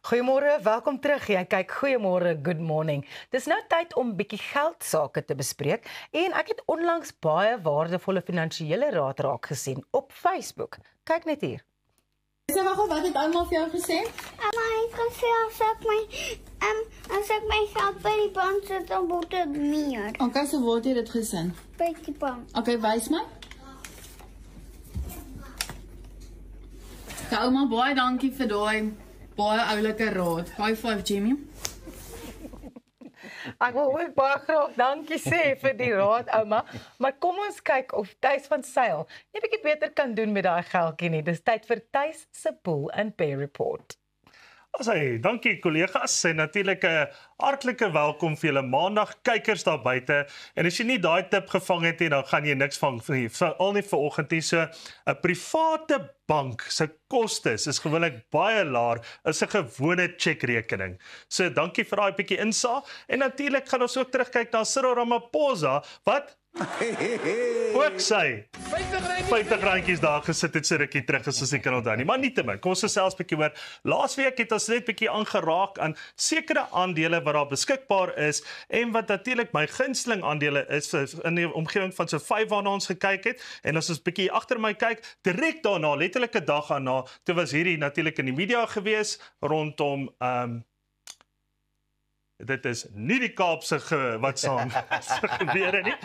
Goeiemôre, welkom terug. Jy kyk Goeiemôre, good morning. Dis nou tyd om bietjie geldsaake te bespreek en ek het onlangs baie waardevolle finansiële raad raak gesien op Facebook. Kyk net hier. So wat het ouma vir jou gesê? Ik kan zelfs als ik mijn geld bij die bank zet, dan wordt het meer. Okay, so word jy dit gesien? Bij die bank. Okay, wys my. Ja, ouma, baie dankie vir daai baie oulike raad. High five, Jimmy. Ek wil ook baie graag dankie sê vir die raad, ouma, maar kom ons kyk of Thys van Sail nie bietjie beter kan doen met daai geldjie nie. Dis tyd vir Thys se Bull and Bear Report. Dankie collega's en natuurlik 'n hartlike welkom vir julle maandag kykers daar buite. En as jy nie daai tip gevang het nie, dan gaan jy niks vang nie. Al nie vanoggend nie. So 'n private bank se kostes is gewoonlik baie laer as 'n gewone chequerekening. So dankie vir daai bietjie insaag en natuurlik gaan ons ook terugkyk na Cyril Ramaphosa wat ook sy 50 randjies daar gesit het so rukkie terug as ek kan onthou nie. Maar nietemin, kom ons gesels 'n bietjie oor. Laasweek het ons net bietjie aangeraak aan sekere aandele wat daar beskikbaar is en wat natuurlik my gunsteling aandele is in die omgewing van so 5 waarna ons gekyk het. En as ons bietjie agter my kyk, direk daarna, letterlik 'n dag daarna, toe was hierdie natuurlik in die media gewees rondom dit is nie die Kaapse wat saam gebeur nie.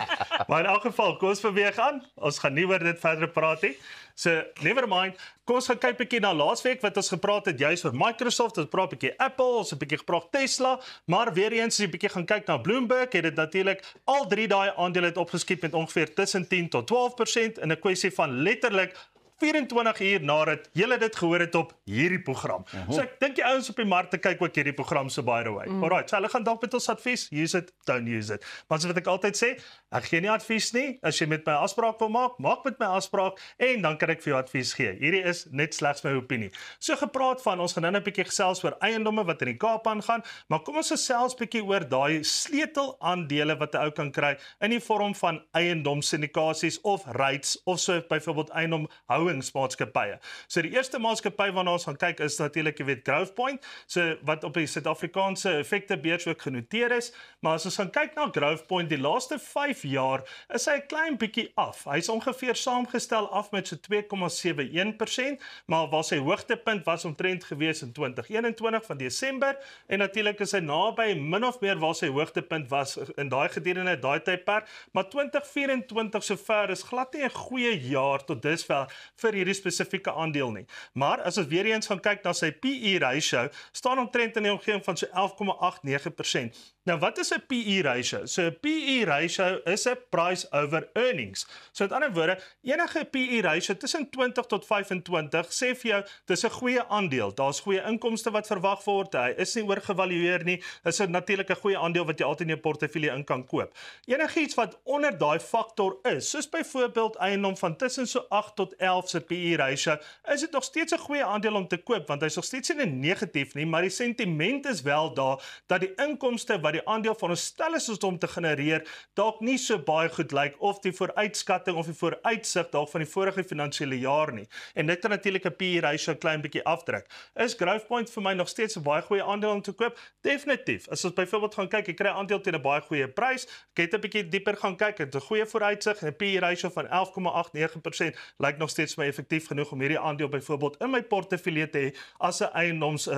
Maar in elk geval, kom ons beweeg aan. Ons gaan nie oor dit verder praat nie. So, never mind. Kom ons gaan kyk bietjie na laasweek wat ons gepraat het juis oor Microsoft, ons praat bietjie Apple, ons het bietjie gepraat Tesla, maar weer eens as jy bietjie gaan kyk na Bloomberg, het dit natuurlik al drie daai aandele het opgeskiet met ongeveer tussen 10 tot 12% in 'n kwessie van letterlik 24 uur nadat julle dit gehoor het op hierdie program. So ek dink die ouens op die markte kyk ook hierdie program so by the way. Alright, so hulle gaan dalk met ons advies, use it, don't use it. Maar so wat ek altyd sê, ek gee nie advies nie. As jy met my afspraak wil maak, maak met my afspraak en dan kan ek vir jou advies gee. Hierdie is net slegs my opinie. So gepraat van, ons gaan nou 'n bietjie gesels oor eiendomme wat in die Kaap aangaan, maar kom ons gesels bietjie oor daai sleutelaandele wat 'n ou kan kry in die vorm van eiendomssyndikasies of REITs of so byvoorbeeld eiendomhouingsmaatskappye. So die eerste maatskappy waarna ons gaan kyk is natuurlik, jy weet, Growthpoint, so wat op die Suid-Afrikaanse effektebeurs ook genoteer is, maar as ons gaan kyk na Growthpoint, die laaste 5 jaar is hy 'n klein bietjie af. Hy's ongeveer saamgestel af met so 2,71%, maar waar sy hoogtepunt was omtrent gewees in 2021 van Desember en natuurlik is hy naby min of meer waar sy hoogtepunt was in daai gedurende daai tydperk, maar 2024 sover is glad nie 'n goeie jaar tot dusver vir hierdie spesifieke aandeel nie. Maar as ons weer eens gaan kyk na sy PE ratio, staan omtrent in die omgewing van so 11,89%. Nou wat is 'n PE ratio? So 'n PE ratio is 'n price over earnings. So met ander woorde, enige PE ratio tussen 20 tot 25 sê vir jou dis 'n goeie aandeel. Daar's goeie inkomste wat verwag word. Hy is nie oorgevalueer nie. Is 'n natuurlik 'n goeie aandeel wat jy altyd in jou portefeulje in kan koop. Enigiets wat onder daai faktor is, soos byvoorbeeld eiendom van tussen so 8 tot 11 se PE ratio, is dit nog steeds 'n goeie aandeel om te koop want hy's nog steeds nie negatief nie, maar die sentiment is wel daar dat die inkomste wat die aandeel veronderstel is om te genereer dalk nie so baie goed lyk of die vooruitskatting of die vooruitsig dalk van die vorige finansiële jaar nie. En dit kan natuurlik 'n PE ratio klein bietjie afdruk. Is Growthpoint vir my nog steeds 'n baie goeie aandeel om te koop? Definitief. As ons byvoorbeeld gaan kyk, ek kry 'n aandeel teen 'n baie goeie prys, ek het 'n bietjie dieper gaan kyk, het 'n goeie vooruitsig en 'n PE ratio van 11,89% lyk nog steeds my effektief genoeg om hierdie aandeel byvoorbeeld in my portefeulje te hê as 'n eiendoms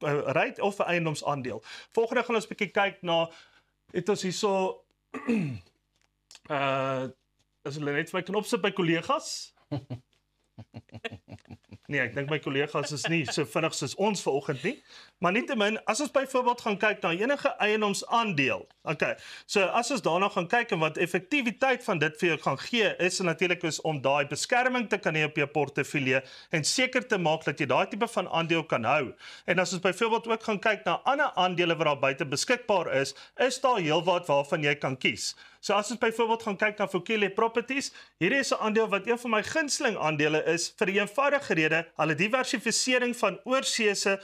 REIT of 'n eiendomsaandeel. Volgende gaan ons 'n bietjie kyk na, het ons hierso as hulle net vir my kan opsit by kollegas. Nee, ek dink my kollegas is nie so vinnig soos ons vanoggend nie. Maar nietemin, as ons byvoorbeeld gaan kyk na enige eiendomsaandeel. Okay. So as ons daarna gaan kyk en wat effektiwiteit van dit vir jou gaan gee, is natuurlik om daai beskerming te kan hê op jou portefeulje en seker te maak dat jy daai tipe van aandeel kan hou. En as ons byvoorbeeld ook gaan kyk na ander aandele wat daar buite beskikbaar is daar heelwat waarvan jy kan kies. So as ons byvoorbeeld gaan kyk na Vukile Properties, hierdie is 'n aandeel wat een van my gunsteling aandele is vir die eenvoudige rede, hulle diversifisering van oorseese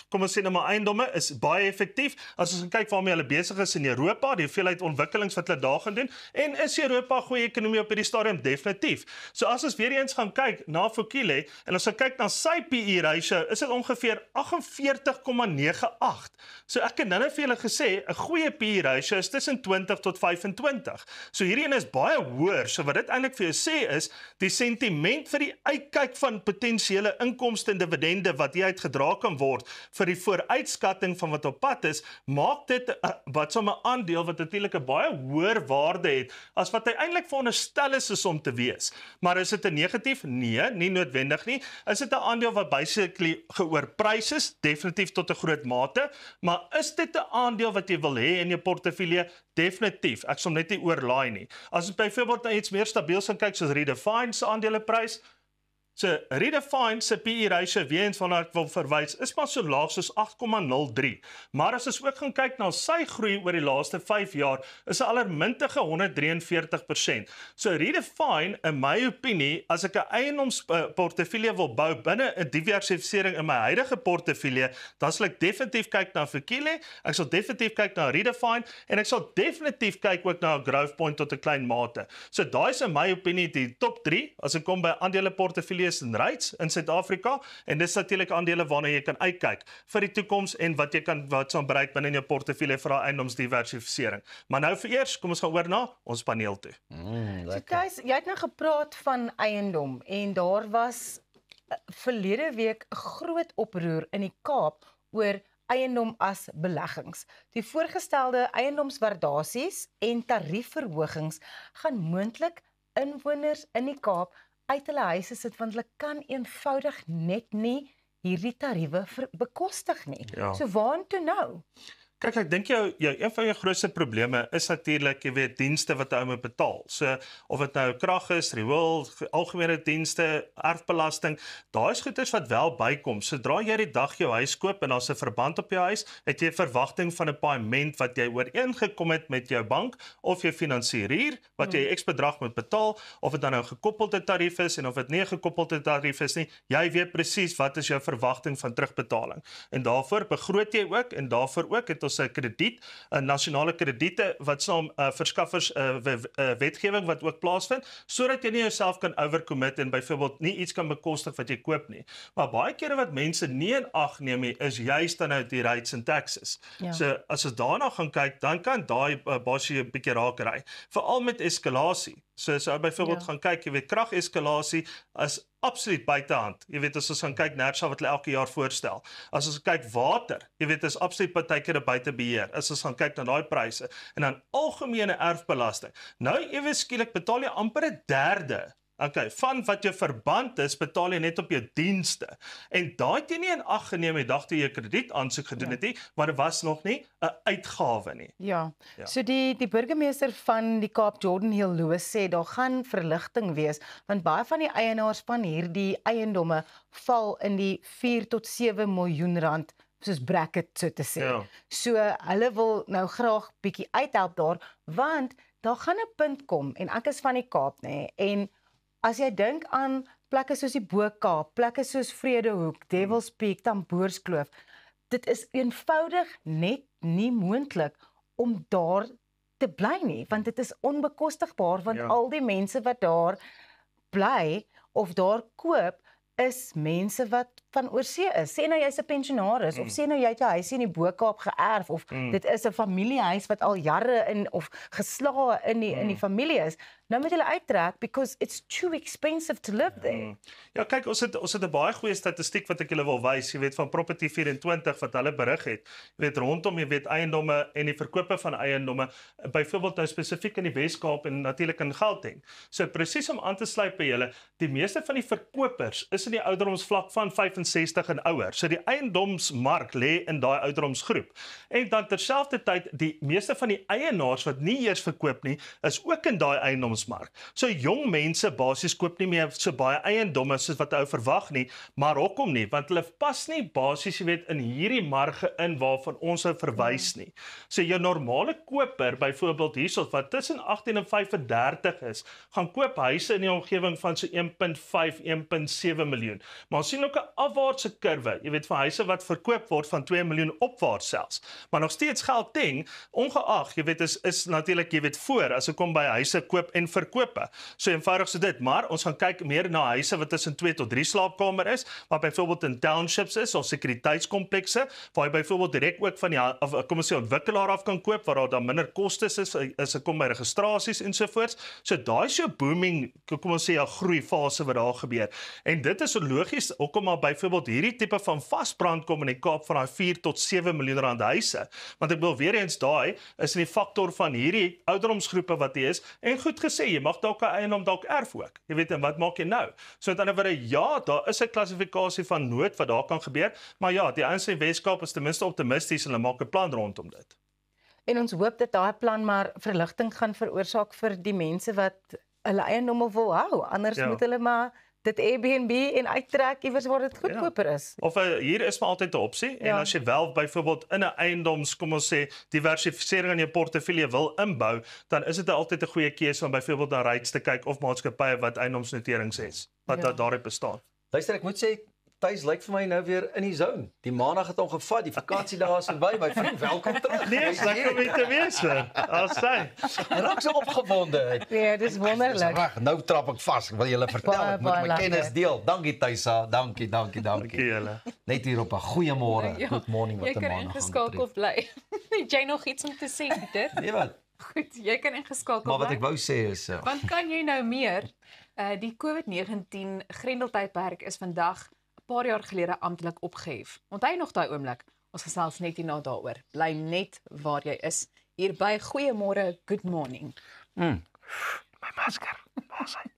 kom ons sê nou maar eiendomme is baie effektief. As ons kyk waarmee hulle besig is in Europa, die hoeveelheid ontwikkelings wat hulle daar gaan doen, en is Europa 'n goeie ekonomie op hierdie stadium? Definitief. So as ons weer eens gaan kyk na Vukile en ons gaan kyk na sy PE ratio, is dit ongeveer 48,98. So ek het nou vir julle gesê, 'n goeie PE ratio is tussen 20 tot 25. So hierdie een is baie hoër. So wat dit eintlik vir jou sê is, die sentiment vir die uitkyk van potensiële inkomste en dividende wat hier uitgedra kan word vir die vooruitskatting van wat op pad is, maak dit wat sommer 'n aandeel wat natuurlik 'n baie hoër waarde het as wat hy eintlik veronderstel is om te wees. Maar is dit 'n negatief? Nee, nie noodwendig nie. Is dit 'n aandeel wat basically geoorprys is? Definitief tot 'n groot mate, maar is dit 'n aandeel wat jy wil hê in jou portefeulje? Definitief. Ek sal net nie oorlaai nie. As ons byvoorbeeld na iets meer stabiel gaan kyk soos Redefine se aandeleprys, so Redefine se PE ratio, weer eens waarna ek wil verwys, is maar so laag soos 8,03. Maar as ons ook gaan kyk na sy groei oor die laaste 5 jaar, is 'n allermintige 143%. So Redefine, in my opinie, as ek 'n eiendomsportefeulje wil bou binne 'n diversifisering in my huidige portefeulje, dan sal ek definitief kyk na Vukile, ek sal definitief kyk na Redefine, en ek sal definitief kyk ook na Growthpoint tot 'n klein mate. So daai is in my opinie die top 3, as ek kom by aandeleportefeulje en REITs in Suid-Afrika, en dis natuurlik aandele waarna jy kan uitkyk vir die toekoms en wat jy kan bereik binne in jou portefeulje vir daai eiendomsdiversifisering. Maar nou vir eers, kom ons gaan oor na ons paneel toe. So Thys, jy het nou gepraat van eiendom en daar was verlede week 'n groot oproer in die Kaap oor eiendom as beleggings. Die voorgestelde eiendomswaardasies en tariefverhogings gaan moontlik inwoners in die Kaap uit hulle huise sit, want hulle kan eenvoudig net nie hierdie tariewe bekostig nie. Ja. So waartoe nou? Kyk, ek dink een van jou grootste probleme is natuurlik, jy weet, dienste wat ou moet betaal. So of dit nou krag is, riool, algemene dienste, erfbelasting, daai is goeders wat wel bykom. Sodra jy die dag jou huis koop en daar's 'n verband op jou huis, het jy 'n verwagting van 'n paaiement wat jy ooreengekom het met jou bank of jou finansierier, wat jy X bedrag moet betaal, of dit dan nou 'n gekoppelde tarief is en of dit nie 'n gekoppelde tarief is nie. Jy weet presies wat is jou verwagting van terugbetaling. En daarvoor begroot jy ook, en daarvoor ook het ons 'n krediet, 'n nasionale krediete wat saam verskaffers wetgewing wat ook plaasvind, sodat jy nie jouself kan overcommit en byvoorbeeld nie iets kan bekostig wat jy koop nie. Maar baie kere wat mense nie in ag neem nie, is juist dan nou die rates en taxes. Ja. So as ons daarna gaan kyk, dan kan daai basies 'n bietjie raak ry, veral met eskalasie. So byvoorbeeld gaan kyk, jy weet, krageskalasie is absoluut buitehand. Jy weet, as ons gaan kyk NERSA wat hulle elke jaar voorstel. As ons kyk water, jy weet, is absoluut partykeer buite beheer. As ons gaan kyk na daai pryse en dan algemene erfbelasting. Nou ewe skielik betaal jy amper 1/3. Okay, van wat jou verband is, betaal jy net op jou dienste. En daai het jy nie in ag geneem die dag toe jy 'n krediet aansoek gedoen het nie, maar dit was nog nie 'n uitgawe nie. Ja. So die burgemeester van die Kaap, Jordan Hill Lewis, sê daar gaan verligting wees, want baie van die eienaars van hierdie eiendomme val in die 4 tot 7 miljoen rand soos bracket, so te sê. Ja. So hulle wil nou graag bietjie uithelp daar, want daar gaan 'n punt kom, en ek is van die Kaap, nê, en as jy dink aan plekke soos die Bo-Kaap, plekke soos Vredehoek, Devil's Peak, Tamboerskloof, dit is eenvoudig net nie moontlik om daar te bly nie, want dit is onbekostigbaar, want al die mense wat daar bly of daar koop, is mense wat van oorsee is. Sê nou jy's 'n pensionaris, of sê nou jy het jou huisie in die Bo-Kaap geërf, of dit is 'n familiehuis wat al jare in, of geslae in die familie is. Nou moet hulle uittrek, because it's too expensive to live there. Ja, kyk, ons het 'n baie goeie statistiek wat ek julle wil wys, jy weet, van Property 24 wat hulle berig het. Jy weet, rondom, jy weet, eiendomme en die verkope van eiendomme, byvoorbeeld nou spesifiek in die Wes-Kaap en natuurlik in Gauteng. So presies om aan te sluit by julle, die meeste van die verkopers is in die ouderdomsvlak van 65 en ouer. So die eiendomsmark lê in daai ouderdomsgroep. En dan terselfdertyd, die meeste van die eienaars wat nie eers verkoop nie, is ook in daai eiendomsmark. So jong mense basies koop nie meer so baie eiendomme soos wat ou verwag nie, maar hoekom nie? Want hulle pas nie basies, jy weet, in hierdie marge in waarvan ons sou verwys nie. So jou normale koper, byvoorbeeld hierso wat tussen 18 en 35 is, gaan koop huise in die omgewing van so 1.5, 1.7 miljoen. Maar ons sien ook 'n afwaartse kurwe, jy weet, van huise wat verkoop word van 2 miljoen opwaarts selfs. Maar nog steeds Gauteng, ongeag, jy weet, is natuurlik, jy weet, voor as ek kom by huise koop en verkope. So eenvoudig so dit, maar ons gaan kyk meer na huise wat tussen 2 tot 3 slaapkamer is, wat byvoorbeeld in townships is of sekuriteitskomplekse, waar jy byvoorbeeld direk ook van die kom ons sê ontwikkelaar af kan koop waar daar dan minder kostes is as ek kom by registrasies ensovoorts. So daai is jou booming, kom ons sê 'n groeifase wat daar gebeur. En dit is so logies hoekom maar byvoorbeeld hierdie tipe van vasbrand kom in die Kaap van daai 4 tot 7 miljoen rand huise. Want ek wil weer eens daai is in die faktor van hierdie ouderdomsgroepe wat hier is en goed gesê, jy mag dalk 'n eiendom dalk erf ook. Jy weet en wat maak jy nou? So met ander woorde ja, daar is 'n klassifikasie van nood wat daar kan gebeur, maar ja, die ouens in Weskaap is ten minste optimisties en hulle maak 'n plan rondom dit. En ons hoop dat daai plan maar verligting gaan veroorsaak vir die mense wat hulle eiendomme wil hou. Anders moet hulle maar dit Airbnb en uittrek iewers waar dit goedkoper is. Of hier is maar altyd 'n opsie en as jy wel byvoorbeeld in 'n eiendoms, kom ons sê, diversifisering in jou portefeulje wil inbou, dan is dit altyd 'n goeie keuse om byvoorbeeld na REITs te kyk of maatskappye wat eiendomsnoterings het wat daarop bestaan. Luister, ek moet sê Thys lyk vir my nou weer in die zone. Die maandag het hom gevat, die vakansiedae is verby. My vriend, welkom terug. Nee, ek lekker om te wees. As sy. Raak so opgewonde. Ja, dis wonderlik. Reg, nou trap ek vas. Ek wil julle vertel, ek moet my kennis deel. Dankie Thysa, dankie. Julle. Net hier op 'n goeiemôre. Good morning wat 'n maandag. Jy kan ingeskakel bly. Het jy nog iets om te sê, Pieter? Nee wat? Goed, jy kan ingeskakel bly. Maar wat ek wou sê is want kan jy nou meer? Die COVID-19 grendeltydperk is vandag 'n paar jaar gelede amptelik opgehef. Onthou nog daai oomblik? Ons gesels net hierna daaroor. Bly net waar jy is. Hier by Goeiemôre, good morning. My masker. Waar is hy?